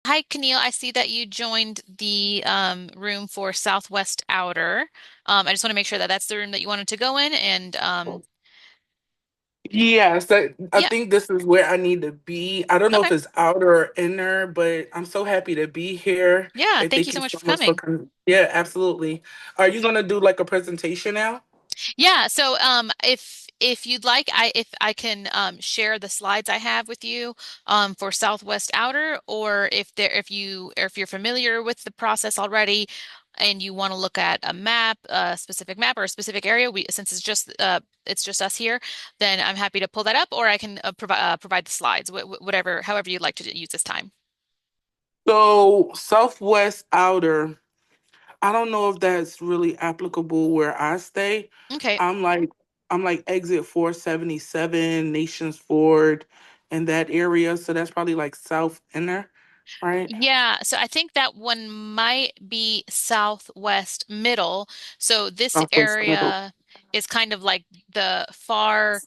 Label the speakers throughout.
Speaker 1: Hi, Keneal. I see that you joined the room for Southwest Outer. I just want to make sure that that's the room that you wanted to go in. And
Speaker 2: Yes, I
Speaker 1: yeah,
Speaker 2: think this is where I need to be. I don't know
Speaker 1: okay.
Speaker 2: if it's outer or inner, but I'm so happy to be here.
Speaker 1: Yeah,
Speaker 2: And
Speaker 1: thank you
Speaker 2: thank
Speaker 1: so
Speaker 2: you
Speaker 1: much
Speaker 2: so
Speaker 1: for
Speaker 2: much for
Speaker 1: coming.
Speaker 2: coming. Yeah, absolutely. Are you gonna do like a presentation now?
Speaker 1: Yeah, so if you'd like, I can share the slides I have with you for Southwest Outer, or if you're familiar with the process already and you want to look at a map, a specific map or a specific area, we since it's just us here, then I'm happy to pull that up, or I can provide the slides, whatever, however you'd like to use this time.
Speaker 2: So Southwest outer, I don't know if that's really applicable where I stay.
Speaker 1: Okay.
Speaker 2: I'm like I'm like exit 477, Nations Ford, in that area. So that's probably like south inner, right?
Speaker 1: Yeah, so I think that one might be southwest middle. So this
Speaker 2: Southwest middle.
Speaker 1: area is kind of like the far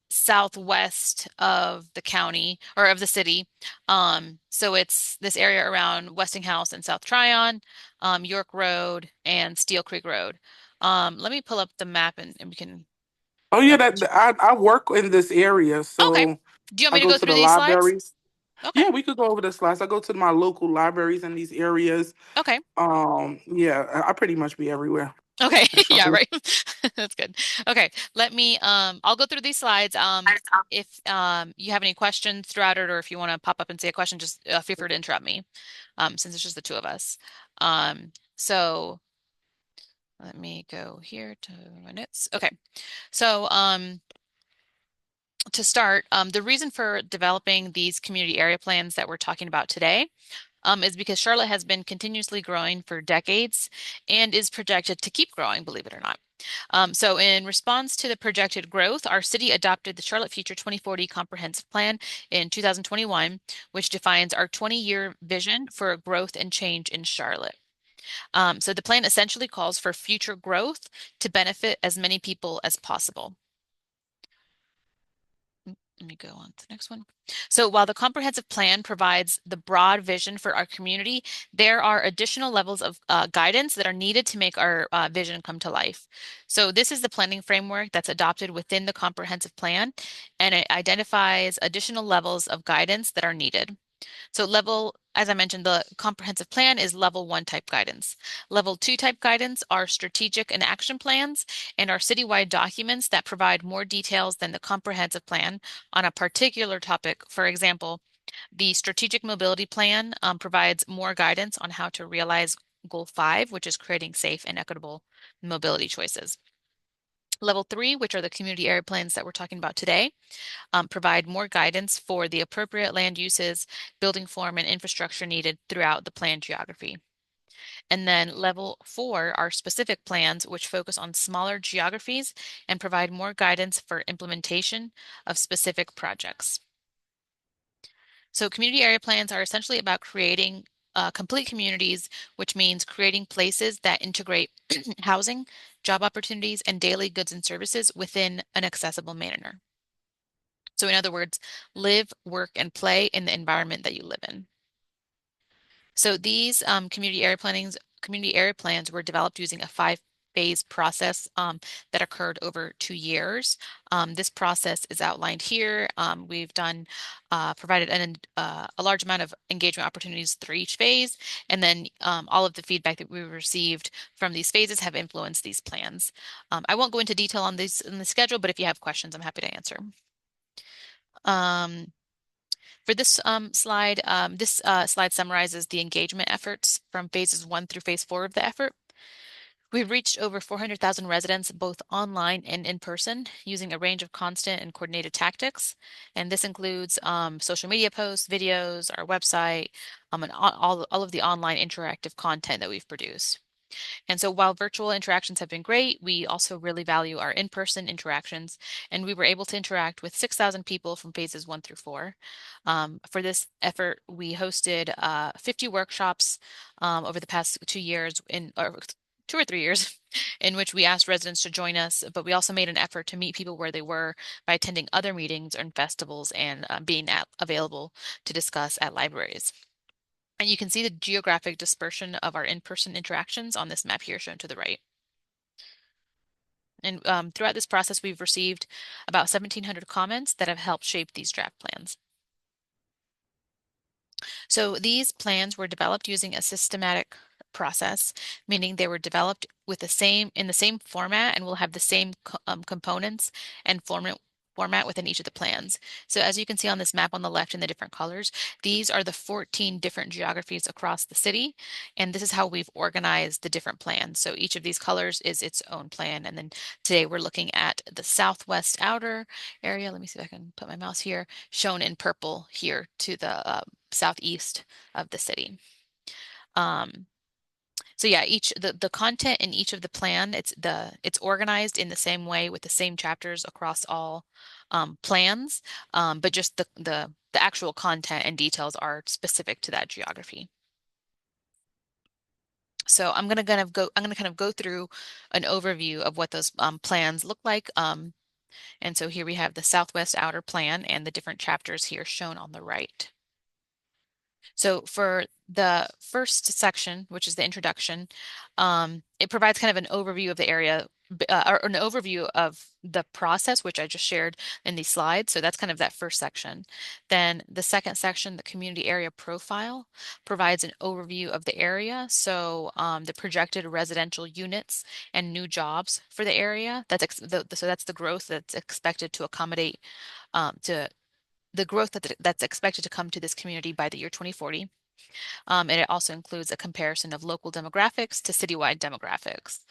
Speaker 1: southwest of the county or of the city. So it's this area around Westinghouse and South Tryon, York Road and Steel Creek Road. Let me pull up the map and we can
Speaker 2: Oh yeah,
Speaker 1: double
Speaker 2: that
Speaker 1: check.
Speaker 2: I work in this area,
Speaker 1: Okay.
Speaker 2: so
Speaker 1: Do you want
Speaker 2: I
Speaker 1: me to
Speaker 2: go
Speaker 1: go
Speaker 2: to
Speaker 1: through
Speaker 2: the
Speaker 1: these slides?
Speaker 2: libraries.
Speaker 1: Okay.
Speaker 2: Yeah, we could go over the slides. I go to my local libraries in these areas.
Speaker 1: Okay.
Speaker 2: Yeah, I pretty much be everywhere.
Speaker 1: Okay,
Speaker 2: That's
Speaker 1: yeah,
Speaker 2: right.
Speaker 1: right. That's good. Okay, let me I'll go through these slides. If you have any questions throughout it or if you want to pop up and say a question, just feel free to interrupt me. Since it's just the two of us. So let me go here to my notes. Okay. So to start, the reason for developing these community area plans that we're talking about today is because Charlotte has been continuously growing for decades and is projected to keep growing, believe it or not. So, in response to the projected growth, our city adopted the Charlotte Future 2040 Comprehensive Plan in 2021, which defines our 20-year vision for growth and change in Charlotte. So, the plan essentially calls for future growth to benefit as many people as possible. Let me go on to the next one. So while the comprehensive plan provides the broad vision for our community, there are additional levels of guidance that are needed to make our vision come to life. So this is the planning framework that's adopted within the comprehensive plan, and it identifies additional levels of guidance that are needed. So as I mentioned, the comprehensive plan is level one type guidance. Level two type guidance are strategic and action plans and are citywide documents that provide more details than the comprehensive plan on a particular topic. For example, the strategic mobility plan provides more guidance on how to realize goal five, which is creating safe and equitable mobility choices. Level three, which are the community area plans that we're talking about today, provide more guidance for the appropriate land uses, building form, and infrastructure needed throughout the planned geography. And then level four are specific plans, which focus on smaller geographies and provide more guidance for implementation of specific projects. So community area plans are essentially about creating complete communities, which means creating places that integrate housing, job opportunities, and daily goods and services within an accessible manner. So in other words, live, work, and play in the environment that you live in. So these community area plans were developed using a five-phase process that occurred over 2 years. This process is outlined here. We've provided a large amount of engagement opportunities through each phase, and then all of the feedback that we received from these phases have influenced these plans. I won't go into detail on these in the schedule, but if you have questions, I'm happy to answer. Um, for this slide, this slide summarizes the engagement efforts from phases one through phase four of the effort. We've reached over 400,000 residents, both online and in person, using a range of constant and coordinated tactics. And this includes social media posts, videos, our website, and all of the online interactive content that we've produced. And so while virtual interactions have been great, we also really value our in-person interactions, and we were able to interact with 6,000 people from phases one through four. For this effort, we hosted 50 workshops over the past 2 years, or 2 or 3 years, in which we asked residents to join us, but we also made an effort to meet people where they were by attending other meetings and festivals and being available to discuss at libraries. And you can see the geographic dispersion of our in-person interactions on this map here shown to the right. And throughout this process, we've received about 1,700 comments that have helped shape these draft plans. So these plans were developed using a systematic process, meaning they were developed with in the same format and will have the same components and format within each of the plans. So as you can see on this map on the left in the different colors, these are the 14 different geographies across the city, and this is how we've organized the different plans. So each of these colors is its own plan, and then today we're looking at the southwest outer area. Let me see if I can put my mouse here, shown in purple here to the southeast of the city. Um, so yeah, the content in each of the plan, it's organized in the same way with the same chapters across all plans, but just the actual content and details are specific to that geography. So I'm gonna kind of go through an overview of what those plans look like. And so here we have the Southwest Outer Plan and the different chapters here shown on the right. So for the first section, which is the introduction, it provides kind of an overview of the area, or an overview of the process, which I just shared in these slides. So that's kind of that first section. Then the second section, the community area profile, provides an overview of the area. So the projected residential units and new jobs for the area. So that's the growth that's expected to accommodate to the growth that's expected to come to this community by the year 2040. And it also includes a comparison of local demographics to citywide demographics.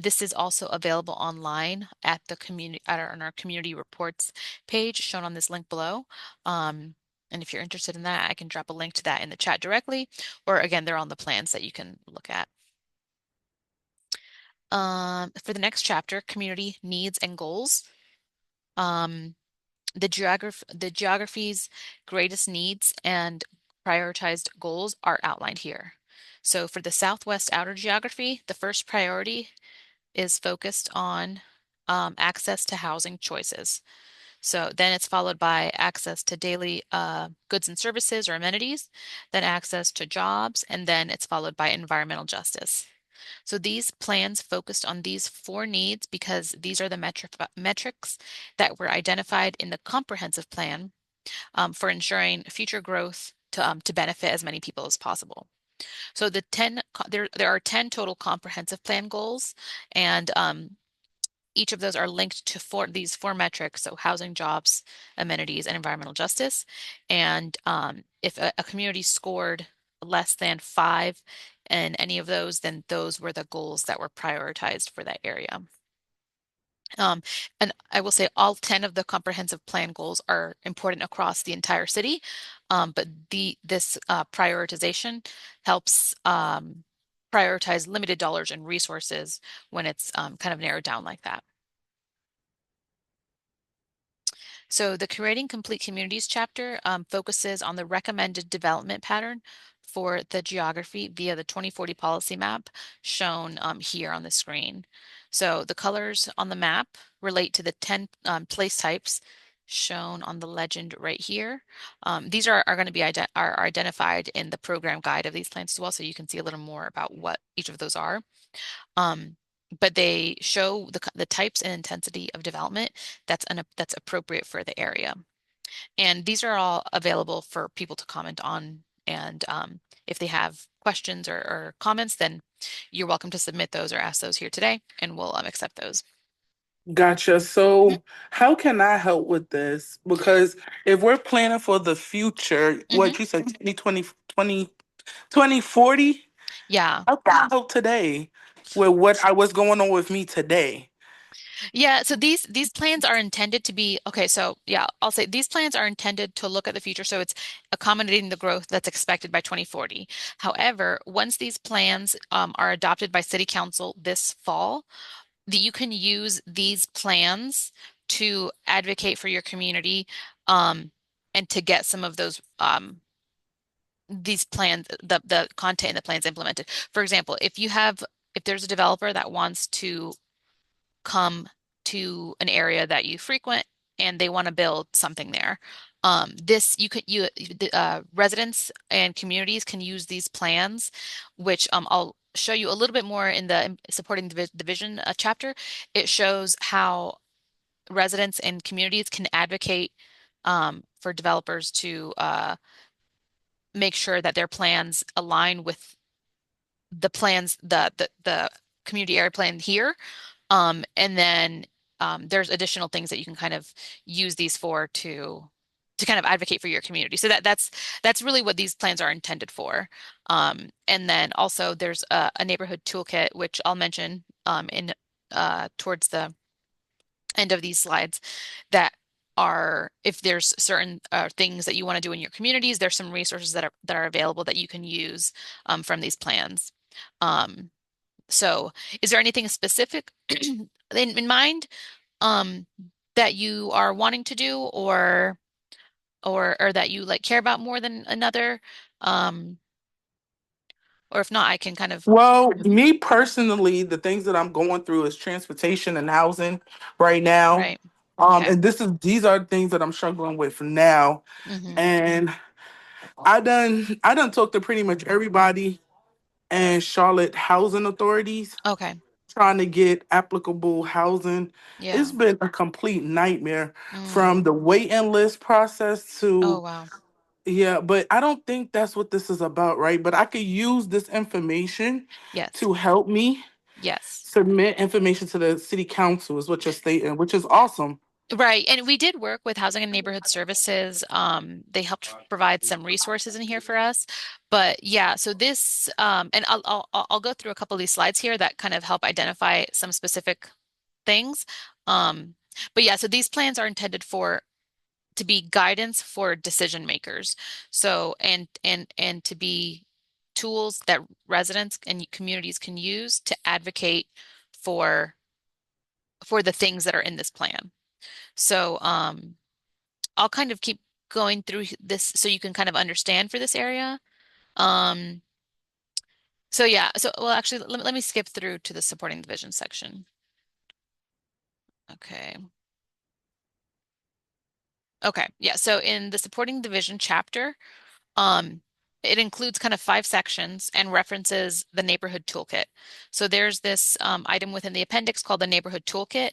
Speaker 1: This is also available online at the community on our community reports page shown on this link below. And if you're interested in that, I can drop a link to that in the chat directly, or again, they're on the plans that you can look at. For the next chapter, community needs and goals. Um, the geography's greatest needs and prioritized goals are outlined here. So for the Southwest Outer Geography, the first priority is focused on access to housing choices. So then it's followed by access to daily goods and services or amenities, then access to jobs, and then it's followed by environmental justice. So these plans focused on these four needs because these are the metrics that were identified in the comprehensive plan for ensuring future growth to benefit as many people as possible. So there are 10 total comprehensive plan goals, and each of those are linked to these four metrics, so housing, jobs, amenities, and environmental justice. And if a community scored less than 5 in any of those, then those were the goals that were prioritized for that area. And I will say all 10 of the comprehensive plan goals are important across the entire city, but this prioritization helps prioritize limited dollars and resources when it's kind of narrowed down like that. So the Creating Complete Communities chapter focuses on the recommended development pattern for the geography via the 2040 policy map shown here on the screen. So the colors on the map relate to the 10 place types shown on the legend right here. These are going to be are identified in the program guide of these plans as well, so you can see a little more about what each of those are. Um, but they show the types and intensity of development that's appropriate for the area. And these are all available for people to comment on. And if they have questions or comments, then you're welcome to submit those or ask those here today, and we'll accept those.
Speaker 2: Gotcha.
Speaker 1: Mhm.
Speaker 2: So, how can I help with this? Because if we're planning for the future,
Speaker 1: Mhm.
Speaker 2: what you said, 2040,
Speaker 1: Yeah.
Speaker 2: how can I help today with what's going on with me today?
Speaker 1: Yeah, so these plans are intended to be okay, so yeah, I'll say these plans are intended to look at the future, so it's accommodating the growth that's expected by 2040. However, once these plans are adopted by City Council this fall, that you can use these plans to advocate for your community and to get some of these plans, the content in the plans implemented. For example, if there's a developer that wants to come to an area that you frequent and they want to build something there. This you could you the, residents and communities can use these plans, which I'll show you a little bit more in the supporting division chapter. It shows how residents and communities can advocate for developers to make sure that their plans align with the plans, the community area plan here. And then there's additional things that you can kind of use these for to kind of advocate for your community. So that's really what these plans are intended for. And then also there's a neighborhood toolkit, which I'll mention in towards the end of these slides that are if there's certain things that you want to do in your communities, there's some resources that are available that you can use from these plans. Um, so is there anything specific in mind um, that you are wanting to do or that you like care about more than another? Um, or if not, I can kind of
Speaker 2: Well, me personally, the things that I'm going through is transportation and housing right now.
Speaker 1: right. Okay.
Speaker 2: And these are things that I'm struggling with now.
Speaker 1: Hmm.
Speaker 2: And I done talked to pretty much everybody and Charlotte housing authorities
Speaker 1: Okay.
Speaker 2: trying to get applicable housing. It's
Speaker 1: Yeah.
Speaker 2: been a complete nightmare
Speaker 1: Mm.
Speaker 2: from the waiting list process
Speaker 1: Oh,
Speaker 2: to,
Speaker 1: wow.
Speaker 2: yeah, but I don't think that's what this is about, right? But I could use this information
Speaker 1: Yes.
Speaker 2: to help me
Speaker 1: Yes.
Speaker 2: submit information to the city council, is what you're stating, which is awesome.
Speaker 1: Right. And we did work with Housing and Neighborhood Services. They helped provide some resources in here for us. But yeah, so this, and I'll go through a couple of these slides here that kind of help identify some specific things. Um, but yeah, so these plans are intended for to be guidance for decision makers. So and to be tools that residents and communities can use to advocate for for the things that are in this plan. So I'll kind of keep going through this so you can kind of understand for this area. Um, so yeah, so well actually let me skip through to the supporting division section. Okay. Okay. Yeah, so in the supporting division chapter, Um, it includes kind of five sections and references the neighborhood toolkit. So there's this item within the appendix called the neighborhood toolkit,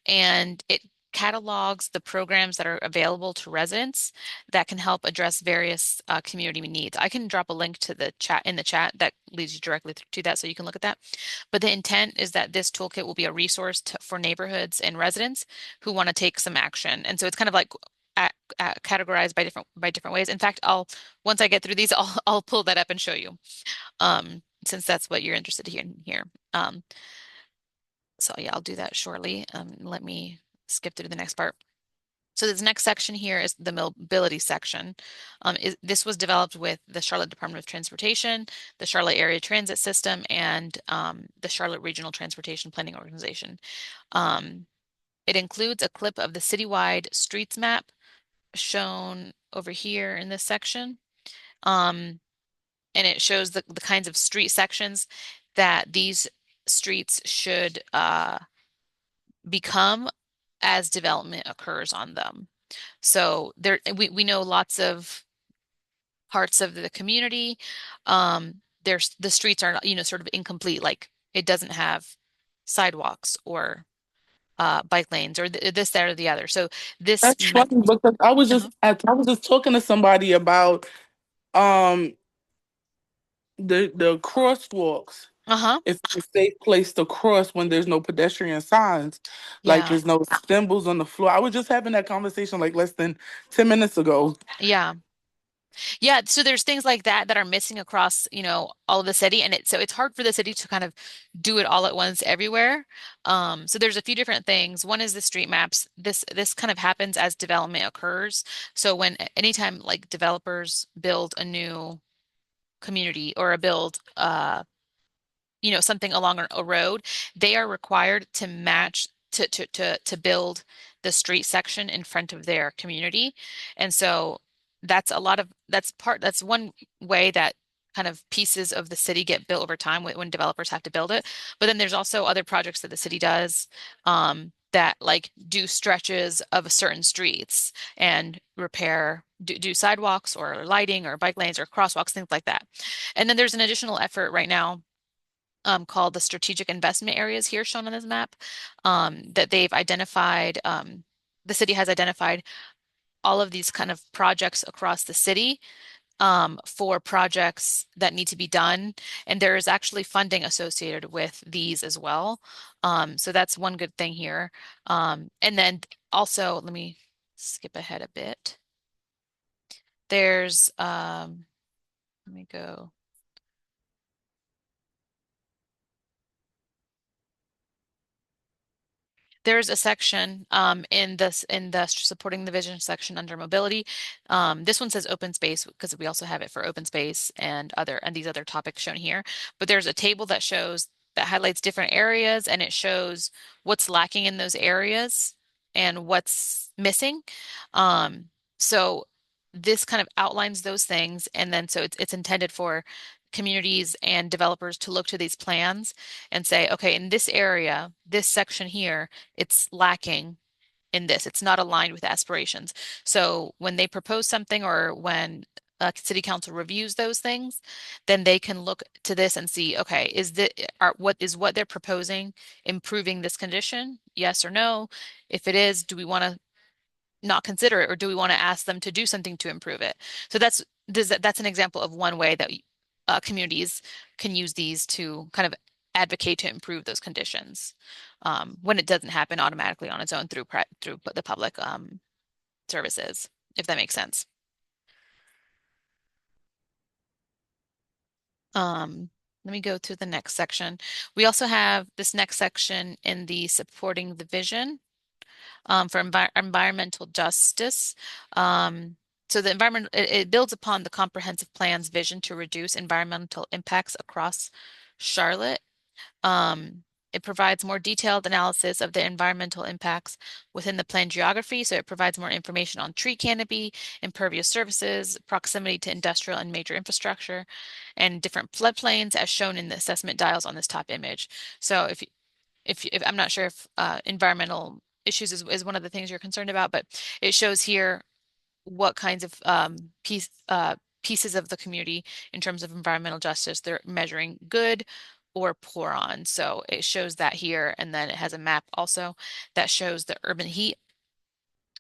Speaker 1: and it catalogs the programs that are available to residents that can help address various community needs. I can drop a link to the chat in the chat that leads you directly to that so you can look at that. But the intent is that this toolkit will be a resource for neighborhoods and residents who want to take some action. And so it's kind of like categorized by different ways. In fact, I'll once I get through these, I'll pull that up and show you. Since that's what you're interested in here. Um, so yeah, I'll do that shortly. Let me skip through the next part. So this next section here is the mobility section. This was developed with the Charlotte Department of Transportation, the Charlotte Area Transit System, and the Charlotte Regional Transportation Planning Organization. Um, it includes a clip of the citywide streets map shown over here in this section. Um, and it shows the kinds of street sections that these streets should become as development occurs on them. So we know lots of parts of the community. There's the streets are, sort of incomplete, like it doesn't have sidewalks or bike lanes or this, that, or the other. So this
Speaker 2: That's
Speaker 1: map,
Speaker 2: funny because
Speaker 1: uh-huh,
Speaker 2: I was just talking to somebody about um the crosswalks.
Speaker 1: uh-huh,
Speaker 2: It's a safe place to cross when there's no pedestrian signs, like
Speaker 1: yeah,
Speaker 2: there's no symbols on the floor. I was just having that conversation like less than 10 minutes ago.
Speaker 1: yeah. Yeah, so there's things like that that are missing across, all of the city, and it's hard for the city to kind of do it all at once everywhere. So there's a few different things. One is the street maps. This kind of happens as development occurs. So when anytime like developers build a new community or a build something along a road, they are required to match to build the street section in front of their community. And so that's one way that kind of pieces of the city get built over time when developers have to build it. But then there's also other projects that the city does. that like do stretches of certain streets and do sidewalks or lighting or bike lanes or crosswalks, things like that. And then there's an additional effort right now called the strategic investment areas here shown on this map that they've identified. The city has identified all of these kind of projects across the city for projects that need to be done. And there is actually funding associated with these as well. So that's one good thing here. And then also, let me skip ahead a bit. There's, let me go. There's a section in the supporting the vision section under mobility. This one says open space because we also have it for open space and these other topics shown here. But there's a table that highlights different areas and it shows what's lacking in those areas and what's missing. Um, so this kind of outlines those things, and then so it's intended for communities and developers to look to these plans and say, okay, in this area, this section here it's lacking in this. It's not aligned with aspirations. So when they propose something or when city council reviews those things, then they can look to this and see, okay, what they're proposing improving this condition? Yes or no? If it is, do we want to not consider it or do we want to ask them to do something to improve it? So that's an example of one way that communities can use these to kind of advocate to improve those conditions when it doesn't happen automatically on its own through the public services, if that makes sense. Let me go to the next section. We also have this next section in the supporting the vision for environmental justice. Um, so the it builds upon the comprehensive plan's vision to reduce environmental impacts across Charlotte. Um, it provides more detailed analysis of the environmental impacts within the planned geography. So it provides more information on tree canopy, impervious surfaces, proximity to industrial and major infrastructure, and different floodplains as shown in the assessment dials on this top image. So if I'm not sure if environmental issues is one of the things you're concerned about, but it shows here what kinds of pieces of the community in terms of environmental justice they're measuring good or poor on. So it shows that here, and then it has a map also that shows the urban heat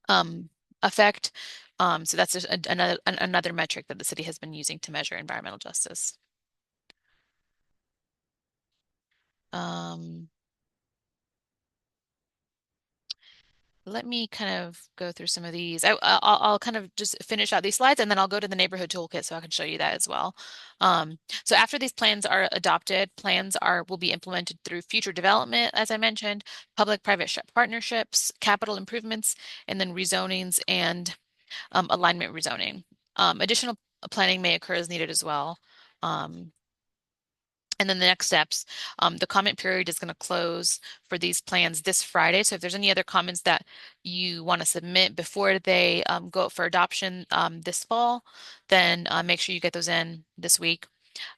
Speaker 1: um, effect. So that's just another metric that the city has been using to measure environmental justice. Um, Let me kind of go through some of these. I'll kind of just finish out these slides and then I'll go to the neighborhood toolkit so I can show you that as well. So after these plans are adopted, will be implemented through future development, as I mentioned, public-private partnerships, capital improvements, and then rezonings and alignment rezoning. Additional planning may occur as needed as well. Um, and then the next steps, the comment period is going to close for these plans this Friday. So if there's any other comments that you want to submit before they go up for adoption this fall, then make sure you get those in this week.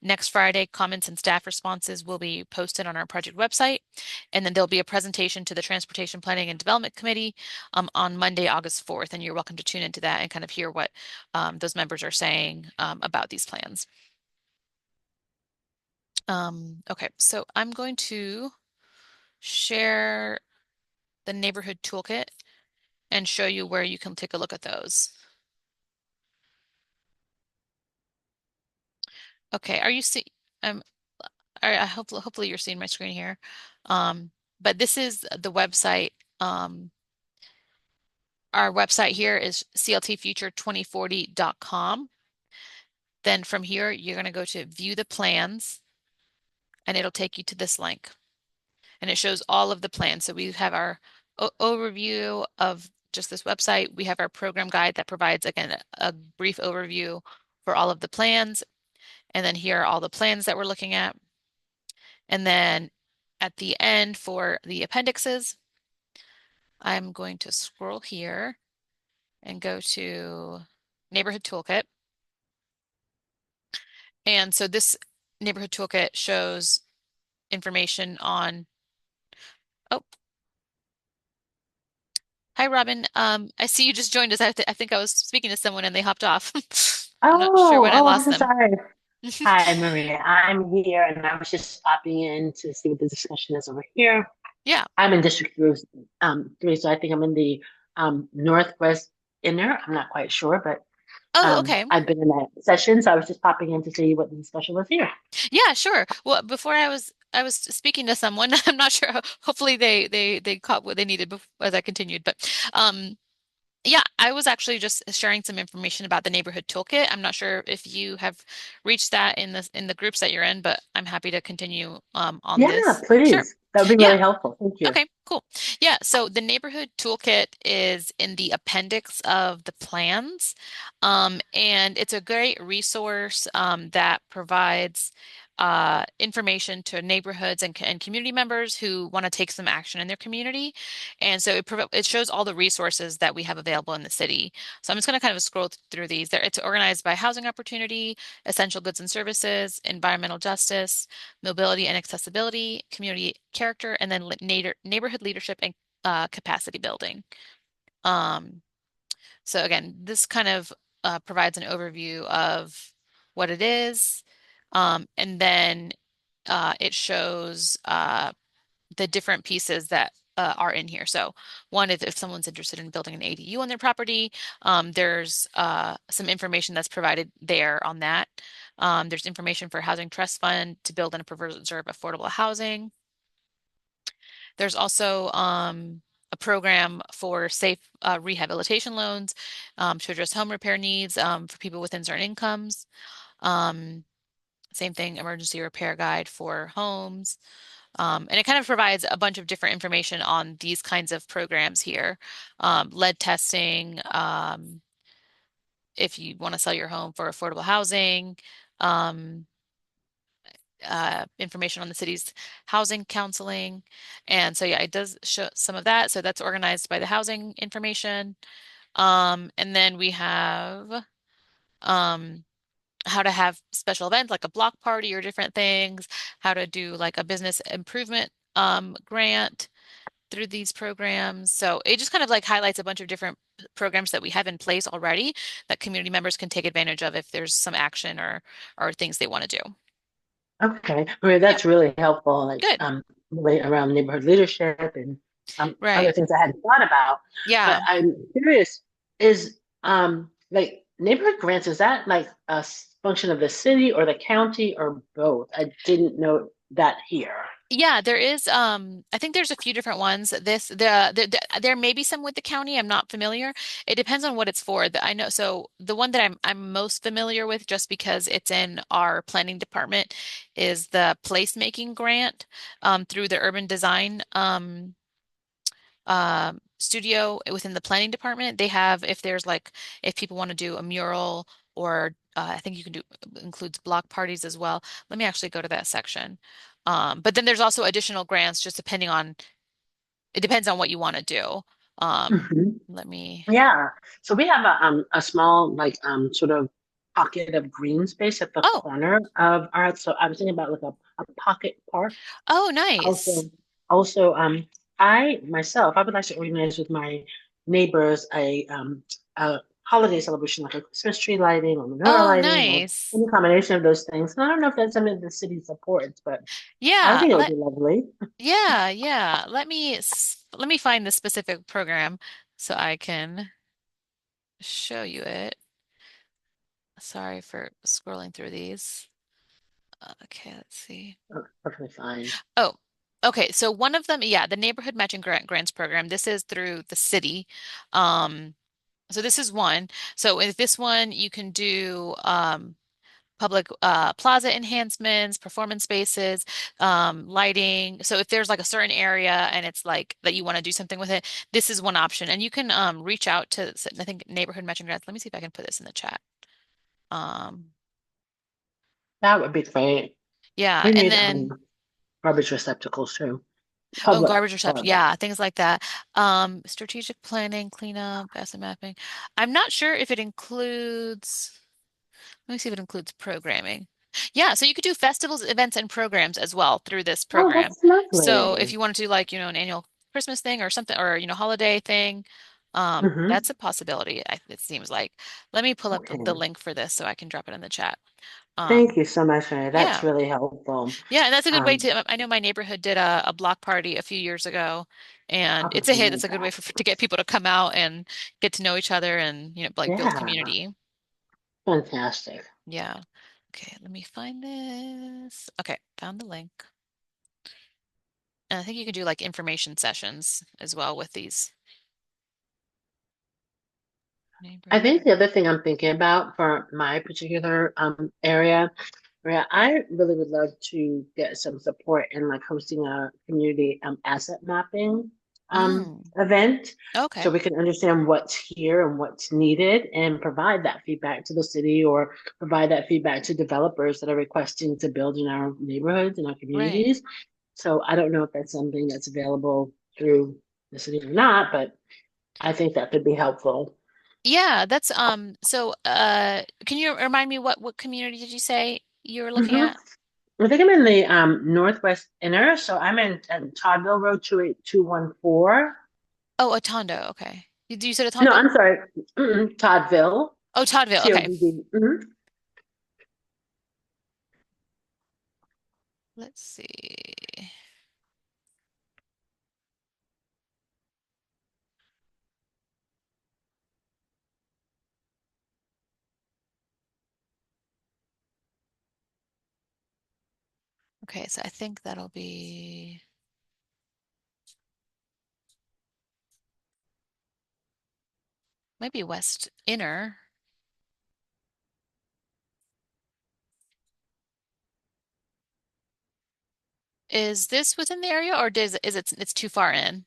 Speaker 1: Next Friday, comments and staff responses will be posted on our project website. And then there'll be a presentation to the Transportation Planning and Development Committee on Monday, August 4th. And you're welcome to tune into that and kind of hear what those members are saying about these plans. Okay, so I'm going to share the neighborhood toolkit and show you where you can take a look at those. Okay, are you see um I hope hopefully you're seeing my screen here. Um, but this is the website. Our website here is cltfuture2040.com. Then from here, you're going to go to view the plans and it'll take you to this link. And it shows all of the plans. So we have our overview of just this website. We have our program guide that provides, again, a brief overview for all of the plans. And then here are all the plans that we're looking at. And then at the end for the appendixes, I'm going to scroll here and go to Neighborhood Toolkit. And so this Neighborhood Toolkit shows information on, oh, Hi, Robin. I see you just joined us. I think I was speaking to someone and they hopped off. I'm not sure when I
Speaker 3: Oh, I'm
Speaker 1: lost
Speaker 3: so
Speaker 1: them.
Speaker 3: sorry. Hi, Maria. I'm here and I was just popping in to see what the discussion is over here.
Speaker 1: Yeah.
Speaker 3: I'm in District 3, so I think I'm in the Northwest Inner. I'm not quite sure, but
Speaker 1: Oh, okay.
Speaker 3: I've been in that session, so I was just popping in to see what the discussion was here.
Speaker 1: Yeah, sure. Well, before I was speaking to someone. I'm not sure. Hopefully they caught what they needed before, as I continued. But um yeah, I was actually just sharing some information about the neighborhood toolkit. I'm not sure if you have reached that in the groups that you're in, but I'm happy to continue on
Speaker 3: Yeah,
Speaker 1: this. Sure.
Speaker 3: please. That would be
Speaker 1: Yeah.
Speaker 3: really helpful. Thank you.
Speaker 1: Okay, cool. Yeah, so the neighborhood toolkit is in the appendix of the plans. And it's a great resource that provides information to neighborhoods and community members who want to take some action in their community. And so it shows all the resources that we have available in the city. So I'm just going to kind of scroll through these. It's organized by housing opportunity, essential goods and services, environmental justice, mobility and accessibility, community character, and then neighborhood leadership and capacity building. Um, so again, this kind of provides an overview of what it is, and then it shows the different pieces that are in here. So one is if someone's interested in building an ADU on their property, there's some information that's provided there on that. There's information for Housing Trust Fund to build and preserve affordable housing. There's also a program for safe rehabilitation loans to address home repair needs for people within certain incomes. Um, Same thing, emergency repair guide for homes. And it kind of provides a bunch of different information on these kinds of programs here. Lead testing, if you want to sell your home for affordable housing, um, information on the city's housing counseling. And so, yeah, it does show some of that. So that's organized by the housing information. And then we have um, how to have special events like a block party or different things, how to do like a business improvement grant through these programs. So it just kind of like highlights a bunch of different programs that we have in place already that community members can take advantage of if there's some action or things they want to do.
Speaker 3: Okay, Maria,
Speaker 1: Yeah,
Speaker 3: that's really helpful. Like
Speaker 1: good.
Speaker 3: really around neighborhood leadership and other
Speaker 1: Right.
Speaker 3: things I hadn't thought about. But
Speaker 1: Yeah.
Speaker 3: I'm curious, is like neighborhood grants, is that like a function of the city or the county or both? I didn't know that here.
Speaker 1: Yeah, there is I think there's a few different ones. There may be some with the county. I'm not familiar. It depends on what it's for. I know so the one that I'm most familiar with just because it's in our planning department is the placemaking grant through the urban design studio within the planning department. They have if there's like if people want to do a mural or I think you can do includes block parties as well. Let me actually go to that section. But then there's also additional grants just depending on it depends on what you want to do.
Speaker 3: Mhm.
Speaker 1: Let me
Speaker 3: Yeah. So we have a small like sort of pocket of green space at the
Speaker 1: Oh,
Speaker 3: corner of our, so I was thinking about like a pocket park.
Speaker 1: oh nice.
Speaker 3: Also, I myself, I would like to organize with my neighbors a holiday celebration, like a Christmas tree lighting or menorah
Speaker 1: Oh
Speaker 3: lighting or
Speaker 1: nice.
Speaker 3: any combination of those things. And I don't know if that's something the city supports, but I
Speaker 1: Yeah,
Speaker 3: think it would be lovely.
Speaker 1: yeah. Let me find the specific program so I can show you it. Sorry for scrolling through these. Okay, let's see.
Speaker 3: Oh, perfectly fine.
Speaker 1: Oh, okay. So one of them, yeah, the neighborhood matching grants program. This is through the city. Um, so this is one. So with this one, you can do public plaza enhancements, performance spaces, lighting. So if there's like a certain area and it's like that you want to do something with it, this is one option. And you can reach out to, I think, neighborhood matching grants. Let me see if I can put this in the chat. Um,
Speaker 3: That would be great.
Speaker 1: yeah,
Speaker 3: We
Speaker 1: and
Speaker 3: need
Speaker 1: then
Speaker 3: garbage receptacles too.
Speaker 1: oh,
Speaker 3: Public
Speaker 1: garbage reception.
Speaker 3: garbage.
Speaker 1: Yeah, things like that. Strategic planning, cleanup, asset mapping. I'm not sure if it includes, let me see if it includes programming. Yeah, so you could do festivals, events, and programs as well through this
Speaker 3: Oh,
Speaker 1: program.
Speaker 3: that's
Speaker 1: So if
Speaker 3: lovely.
Speaker 1: you want to do like, an annual Christmas thing or something, or, holiday thing,
Speaker 3: Hmm.
Speaker 1: That's a possibility, it seems like. Let me pull up the
Speaker 3: Okay.
Speaker 1: link for this so I can drop it in the chat.
Speaker 3: Thank
Speaker 1: Um,
Speaker 3: you so much, Mary. That's
Speaker 1: yeah.
Speaker 3: really helpful.
Speaker 1: Yeah, and that's a good way
Speaker 3: Um,
Speaker 1: to, I know my neighborhood did a block party a few years ago, and
Speaker 3: oh,
Speaker 1: it's a hit. It's a good way to get
Speaker 3: fantastic.
Speaker 1: people to come out and get to know each other and, like build
Speaker 3: Yeah,
Speaker 1: community.
Speaker 3: fantastic.
Speaker 1: Yeah. Okay, let me find this. Okay, found the link. And I think you could do like information sessions as well with these
Speaker 3: I think
Speaker 1: neighborhood.
Speaker 3: the other thing I'm thinking about for my particular area, where I really would love to get some support in like hosting a community asset mapping
Speaker 1: Mm,
Speaker 3: event, so
Speaker 1: okay,
Speaker 3: we can understand what's here and what's needed and provide that feedback to the city or provide that feedback to developers that are requesting to build in our neighborhoods and our
Speaker 1: right.
Speaker 3: communities. So I don't know if that's something that's available through the city or not, but I think that could be helpful.
Speaker 1: Yeah, that's so can you remind me what community did you say you were looking
Speaker 3: Hmm.
Speaker 1: at?
Speaker 3: I think I'm in the northwest inner, so I'm in Toddville Road 28214.
Speaker 1: Oh, Otondo. Okay. You said
Speaker 3: No,
Speaker 1: Otondo?
Speaker 3: I'm sorry, Toddville,
Speaker 1: Oh, Toddville. Okay.
Speaker 3: TODD. Hmm.
Speaker 1: Let's see. Okay, so I think that'll be maybe West Inner. Is this within the area or it's too far in?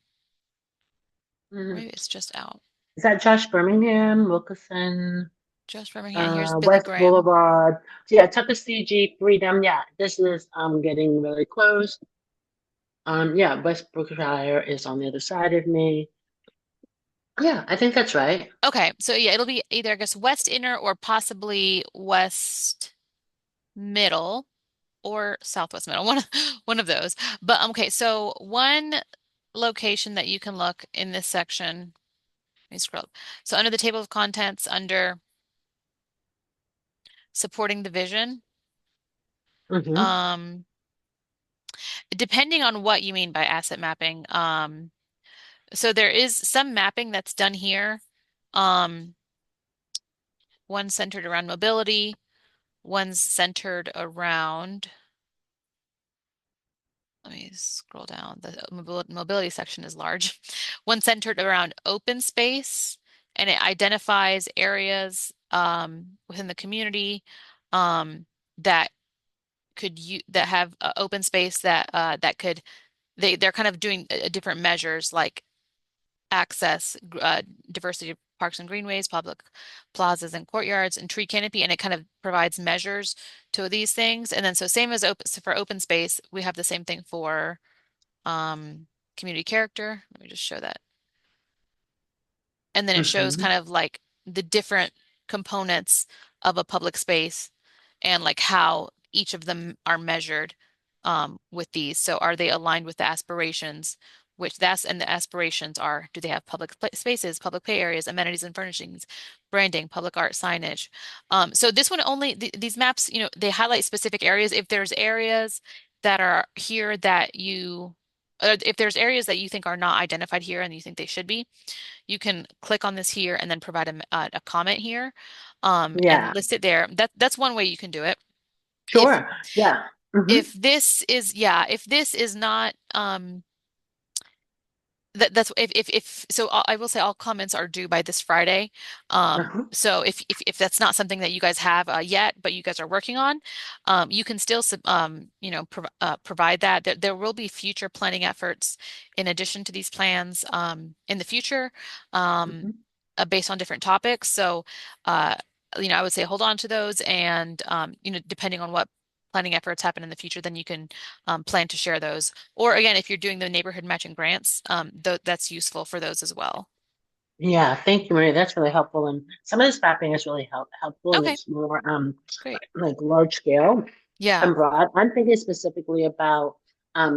Speaker 1: Or
Speaker 3: Hmm.
Speaker 1: maybe it's just out.
Speaker 3: Is that Josh Birmingham, Wilkeson,
Speaker 1: Just Birmingham. Here's Billy
Speaker 3: West
Speaker 1: Graham.
Speaker 3: Boulevard? Yeah, Tuckasegee, Freedom. Yeah, this is getting really close. Yeah, West Brookshire is on the other side of me. Yeah, I think that's right.
Speaker 1: Okay, so yeah, it'll be either I guess West Inner or possibly West Middle or Southwest Middle. One of those. But okay, so one location that you can look in this section. Let me scroll up. So under the table of contents, under supporting the vision,
Speaker 3: Hmm.
Speaker 1: um, depending on what you mean by asset mapping, so there is some mapping that's done here. Um, one centered around mobility, one's centered around, let me scroll down. The mobility section is large. One centered around open space, and it identifies areas within the community that that have open space that could they're kind of doing different measures like access, diversity of parks and greenways, public plazas and courtyards, and tree canopy, and it kind of provides measures to these things. And then so same as open so for open space, we have the same thing for um, community character. Let me just show that. And then it shows
Speaker 3: Hmm.
Speaker 1: kind of like the different components of a public space and like how each of them are measured with these. So are they aligned with the aspirations? Which that's and the aspirations are, do they have public spaces, public play areas, amenities and furnishings, branding, public art signage? So this one only, these maps, they highlight specific areas. If there's areas that are here that if there's areas that you think are not identified here and you think they should be, you can click on this here and then provide a comment here and
Speaker 3: Yeah,
Speaker 1: list it there. That's one way you can do it. If
Speaker 3: sure. Yeah.
Speaker 1: if
Speaker 3: Hmm.
Speaker 1: this is yeah, if this is not that's if so I will say all comments are due by this Friday.
Speaker 3: Uh-huh.
Speaker 1: So if that's not something that you guys have yet, but you guys are working on, you can still provide that. There will be future planning efforts in addition to these plans in the future, um,
Speaker 3: Hmm.
Speaker 1: based on different topics. So uh, I would say hold on to those, and depending on what planning efforts happen in the future, then you can plan to share those. Or again, if you're doing the neighborhood matching grants, that's useful for those as well.
Speaker 3: Yeah, thank you, Maria. That's really helpful. And some of this mapping is really helpful and
Speaker 1: Okay,
Speaker 3: it's more
Speaker 1: great.
Speaker 3: like large scale
Speaker 1: Yeah.
Speaker 3: and broad. I'm thinking specifically about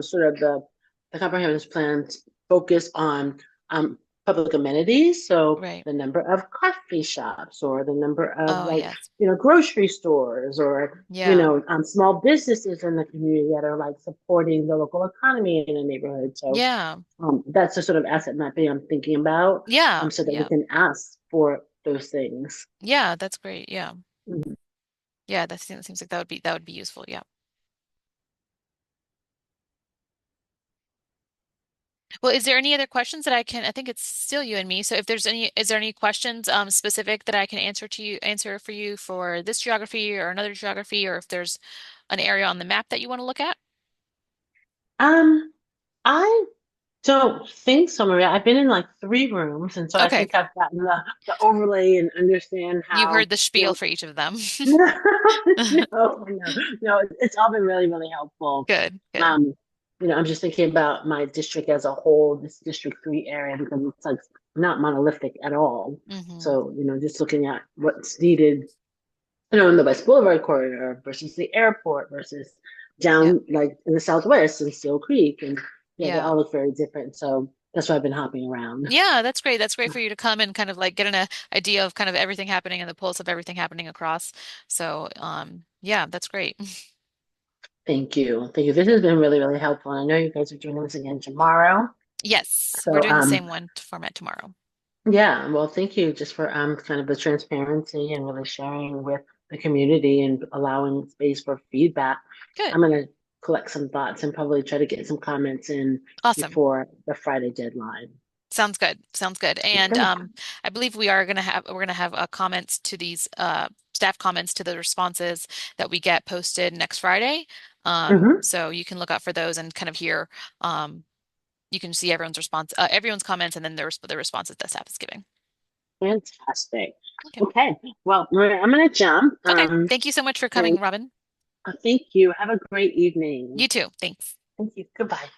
Speaker 3: sort of the comprehensive plans focus on public amenities. So
Speaker 1: Right.
Speaker 3: the number of coffee shops or the number of
Speaker 1: Oh,
Speaker 3: like,
Speaker 1: yes.
Speaker 3: grocery stores or,
Speaker 1: Yeah.
Speaker 3: small businesses in the community that are like supporting the local economy in a neighborhood. So
Speaker 1: Yeah.
Speaker 3: that's the sort of asset mapping I'm thinking about,
Speaker 1: Yeah.
Speaker 3: so that we
Speaker 1: Yeah.
Speaker 3: can ask for those things.
Speaker 1: Yeah, that's great. Yeah.
Speaker 3: Mhm.
Speaker 1: Yeah, that seems like that would be useful. Yeah. Well, is there any other questions that I think it's still you and me. So if there's is there any questions specific that I can answer for you for this geography or another geography, or if there's an area on the map that you want to look at?
Speaker 3: Um, I don't think so, Maria. I've been in like three rooms, and so I
Speaker 1: Okay.
Speaker 3: think I've gotten the overlay and understand
Speaker 1: You've
Speaker 3: how,
Speaker 1: heard the spiel for each of them.
Speaker 3: no, no, it's all been really, really helpful.
Speaker 1: Good, good.
Speaker 3: Um, I'm just thinking about my district as a whole, this District 3 area, because it's like not monolithic at all.
Speaker 1: Hmm.
Speaker 3: So, just looking at what's needed, in the West Boulevard corridor versus the airport versus
Speaker 1: Yeah.
Speaker 3: down like in the Southwest in Steel Creek. And yeah, they
Speaker 1: Yeah.
Speaker 3: all look very different. So that's why I've been hopping around.
Speaker 1: Yeah, that's great. That's great for you to come and kind of like get an idea of kind of everything happening and the pulse of everything happening across. So, yeah, that's great.
Speaker 3: Thank you. Thank you. This
Speaker 1: Okay.
Speaker 3: has been really, really helpful. And I know you guys are doing this again tomorrow.
Speaker 1: Yes, we're
Speaker 3: So
Speaker 1: doing the same one format tomorrow.
Speaker 3: yeah, well, thank you just for kind of the transparency and really sharing with the community and allowing space for feedback.
Speaker 1: Good.
Speaker 3: I'm gonna collect some thoughts and probably try to get some comments in
Speaker 1: Awesome.
Speaker 3: before the Friday deadline.
Speaker 1: Sounds good. Sounds good. And
Speaker 3: Okay.
Speaker 1: I believe we're gonna have comments to these staff comments to the responses that we get posted next Friday.
Speaker 3: Hmm.
Speaker 1: So you can look out for those and kind of hear um, you can see everyone's comments, and then the responses that staff is giving.
Speaker 3: Fantastic.
Speaker 1: Okay.
Speaker 3: Okay. Well, Maria, I'm gonna jump.
Speaker 1: Okay. Thank you so much for
Speaker 3: And
Speaker 1: coming, Robin.
Speaker 3: thank you. Have a great evening.
Speaker 1: You too. Thanks.
Speaker 3: Thank you. Goodbye.